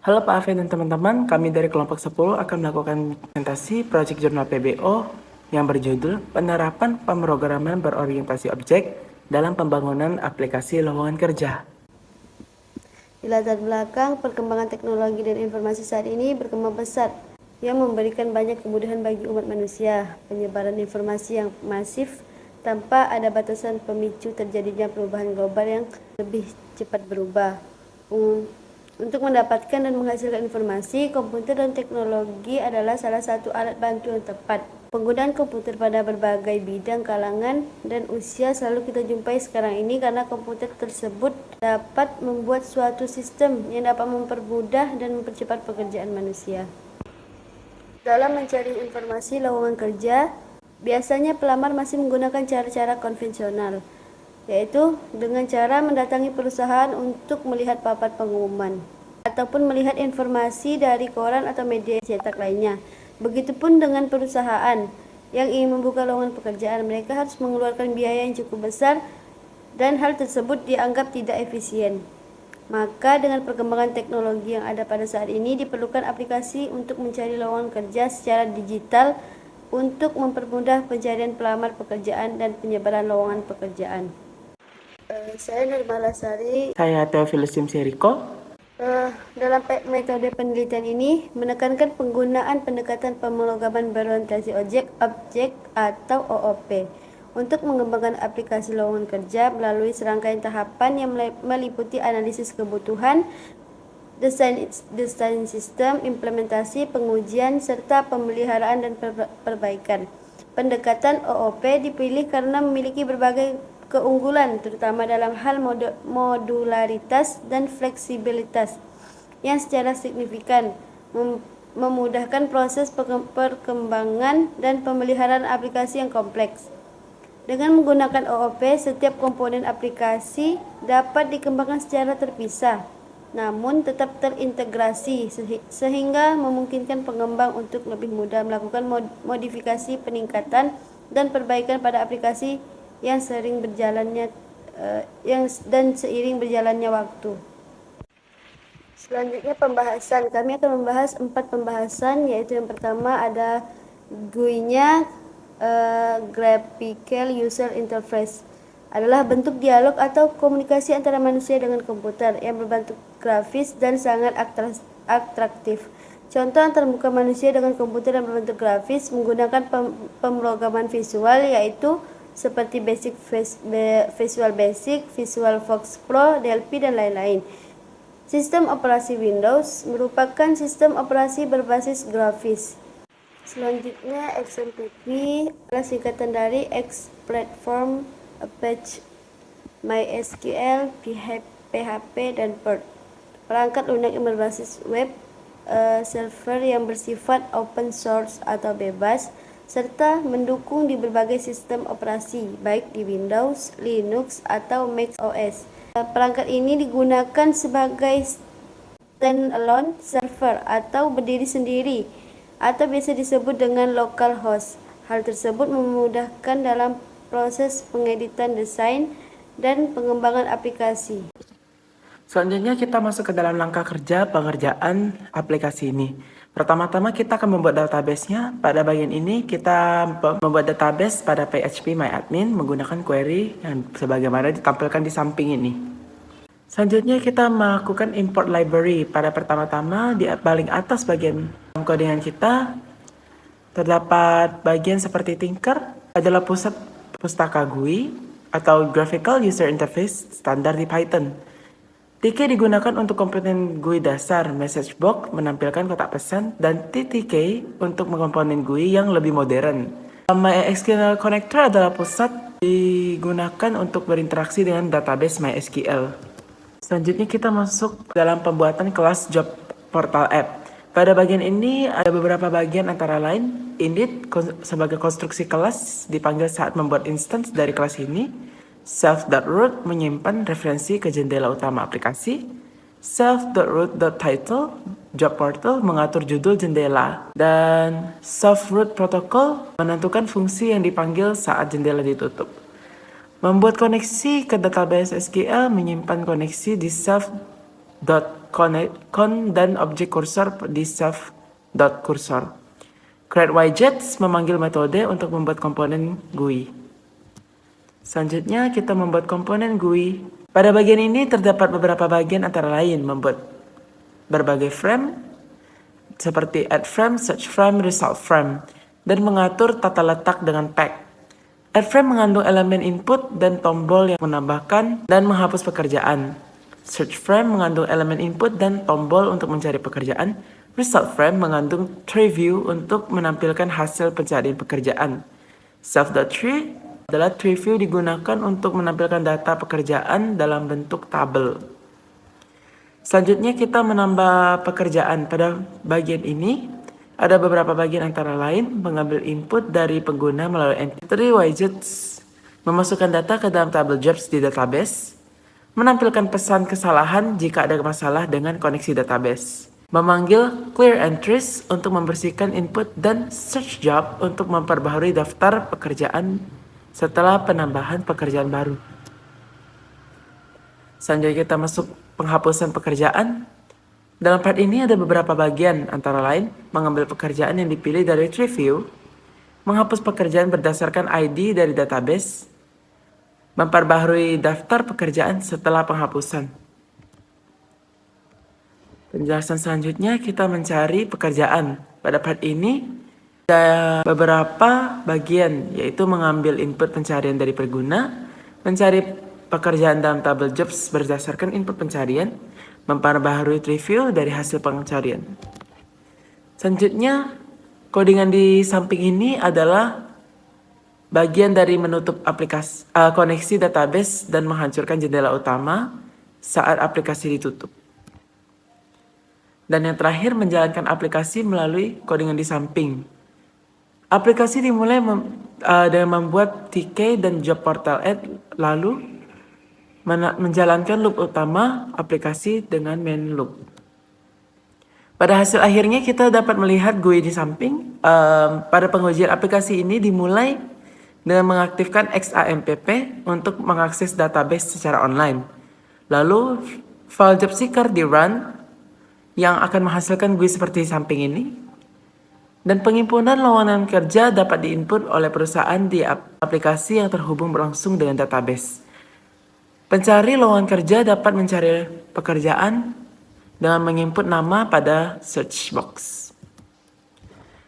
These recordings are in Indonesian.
Halo Pak Afe dan teman-teman, kami dari kelompok 10 akan melakukan presentasi proyek jurnal PBO yang berjudul Penerapan Pemrograman Berorientasi Objek dalam Pembangunan Aplikasi Lowongan Kerja. Di latar belakang, perkembangan teknologi dan informasi saat ini berkembang pesat yang memberikan banyak kemudahan bagi umat manusia. Penyebaran informasi yang masif tanpa ada batasan pemicu terjadinya perubahan global yang lebih cepat berubah. Untuk mendapatkan dan menghasilkan informasi, komputer dan teknologi adalah salah satu alat bantu yang tepat. Penggunaan komputer pada berbagai bidang, kalangan, dan usia selalu kita jumpai sekarang ini karena komputer tersebut dapat membuat suatu sistem yang dapat mempermudah dan mempercepat pekerjaan manusia. Dalam mencari informasi lowongan kerja, biasanya pelamar masih menggunakan cara-cara konvensional, yaitu dengan cara mendatangi perusahaan untuk melihat papan pengumuman ataupun melihat informasi dari koran atau media cetak lainnya. Begitupun dengan perusahaan yang ingin membuka lowongan pekerjaan, mereka harus mengeluarkan biaya yang cukup besar dan hal tersebut dianggap tidak efisien. Maka dengan perkembangan teknologi yang ada pada saat ini, diperlukan aplikasi untuk mencari lowongan kerja secara digital untuk mempermudah pencarian pelamar pekerjaan dan penyebaran lowongan pekerjaan. Saya Nirmala Sari. Saya Theophilus Simsiriko. Dalam metode penelitian ini menekankan penggunaan pendekatan pemrograman berorientasi objek atau OOP untuk mengembangkan aplikasi lowongan kerja melalui serangkaian tahapan yang meliputi analisis kebutuhan, desain sistem, implementasi, pengujian, serta pemeliharaan dan perbaikan. Pendekatan OOP dipilih karena memiliki berbagai keunggulan, terutama dalam hal modularitas dan fleksibilitas yang secara signifikan memudahkan proses perkembangan dan pemeliharaan aplikasi yang kompleks. Dengan menggunakan OOP, setiap komponen aplikasi dapat dikembangkan secara terpisah, namun tetap terintegrasi sehingga memungkinkan pengembang untuk lebih mudah melakukan modifikasi, peningkatan, dan perbaikan pada aplikasi yang seiring berjalannya waktu. Selanjutnya pembahasan. Kami akan membahas 4 pembahasan, yaitu yang pertama ada GUI-nya, Graphical User Interface adalah bentuk dialog atau komunikasi antara manusia dengan komputer yang berbentuk grafis dan sangat atraktif. Contoh antarmuka manusia dengan komputer yang berbentuk grafis menggunakan pemrograman visual, yaitu seperti Visual Basic, Visual Fox Pro, Delphi, dan lain-lain. Sistem operasi Windows merupakan sistem operasi berbasis grafis. Selanjutnya XMPP adalah singkatan dari X Platform, Apache, MySQL, PHP, dan Perl. Perangkat lunak yang berbasis web server yang bersifat open source atau bebas, serta mendukung di berbagai sistem operasi, baik di Windows, Linux, atau Mac OS. Perangkat ini digunakan sebagai standalone server atau berdiri sendiri, atau biasa disebut dengan local host. Hal tersebut memudahkan dalam proses pengeditan desain dan pengembangan aplikasi. Selanjutnya kita masuk ke dalam langkah kerja pengerjaan aplikasi ini. Pertama-tama kita akan membuat database-nya. Pada bagian ini kita membuat database pada PHP-MyAdmin menggunakan query yang sebagaimana ditampilkan di samping ini. Selanjutnya kita melakukan import library. Pada pertama-tama di paling atas bagian codingan kita terdapat bagian seperti Tinker adalah pusat pustaka GUI atau Graphical User Interface standar di Python. TK digunakan untuk komponen GUI dasar, message box menampilkan kotak pesan, dan TTK untuk komponen GUI yang lebih modern. MySQL Connector adalah pusat digunakan untuk berinteraksi dengan database MySQL. Selanjutnya kita masuk dalam pembuatan kelas Job Portal App. Pada bagian ini ada beberapa bagian antara lain init sebagai konstruksi kelas dipanggil saat membuat instance dari kelas ini. Self.root menyimpan referensi ke jendela utama aplikasi. Self.root.title job portal mengatur judul jendela. Dan self.root protocol menentukan fungsi yang dipanggil saat jendela ditutup. Membuat koneksi ke database SQL menyimpan koneksi di self.root con dan objek kursor di self.cursor. Create widgets memanggil metode untuk membuat komponen GUI. Selanjutnya kita membuat komponen GUI. Pada bagian ini terdapat beberapa bagian antara lain membuat berbagai frame seperti add frame, search frame, result frame, dan mengatur tata letak dengan tag. Add frame mengandung elemen input dan tombol yang menambahkan dan menghapus pekerjaan. Search frame mengandung elemen input dan tombol untuk mencari pekerjaan. Result frame mengandung tree view untuk menampilkan hasil pencarian pekerjaan. Self.tree adalah tree view digunakan untuk menampilkan data pekerjaan dalam bentuk tabel. Selanjutnya kita menambah pekerjaan. Pada bagian ini ada beberapa bagian antara lain mengambil input dari pengguna melalui entry widgets, memasukkan data ke dalam tabel jobs di database, menampilkan pesan kesalahan jika ada masalah dengan koneksi database, memanggil clear entries untuk membersihkan input, dan search job untuk memperbaharui daftar pekerjaan setelah penambahan pekerjaan baru. Selanjutnya kita masuk penghapusan pekerjaan. Dalam part ini ada beberapa bagian, antara lain mengambil pekerjaan yang dipilih dari tree view, menghapus pekerjaan berdasarkan ID dari database, memperbaharui daftar pekerjaan setelah penghapusan. Penjelasan selanjutnya kita mencari pekerjaan. Pada part ini ada beberapa bagian, yaitu mengambil input pencarian dari pengguna, mencari pekerjaan dalam tabel jobs berdasarkan input pencarian, memperbaharui tree view dari hasil pencarian. Selanjutnya, codingan di samping ini adalah bagian dari menutup aplikasi koneksi database dan menghancurkan jendela utama saat aplikasi ditutup. Dan yang terakhir, menjalankan aplikasi melalui codingan di samping. Aplikasi dimulai dengan membuat TK dan job portal add, lalu menjalankan loop utama aplikasi dengan main loop. Pada hasil akhirnya kita dapat melihat GUI di samping. Pada pengujian aplikasi ini dimulai dengan mengaktifkan XAMPP untuk mengakses database secara online. Lalu file job seeker di run yang akan menghasilkan GUI seperti samping ini. Dan pengimpunan lowongan kerja dapat diinput oleh perusahaan di aplikasi yang terhubung berlangsung dengan database. Pencari lowongan kerja dapat mencari pekerjaan dengan menginput nama pada search box.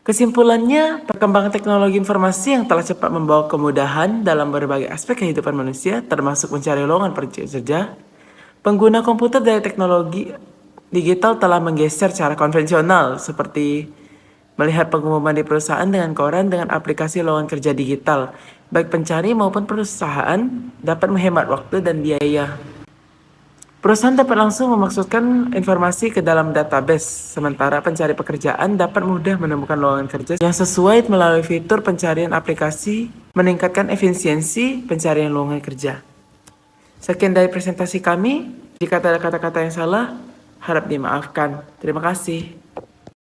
Kesimpulannya, perkembangan teknologi informasi yang telah cepat membawa kemudahan dalam berbagai aspek kehidupan manusia, termasuk mencari lowongan kerja. Pengguna komputer dari teknologi digital telah menggeser cara konvensional seperti melihat pengumuman di perusahaan dengan koran dengan aplikasi lowongan kerja digital. Baik pencari maupun perusahaan dapat menghemat waktu dan biaya. Perusahaan dapat langsung memasukkan informasi ke dalam database, sementara pencari pekerjaan dapat mudah menemukan lowongan kerja yang sesuai melalui fitur pencarian aplikasi, meningkatkan efisiensi pencarian lowongan kerja. Sekian dari presentasi kami. Jika ada kata-kata yang salah, harap dimaafkan. Terima kasih.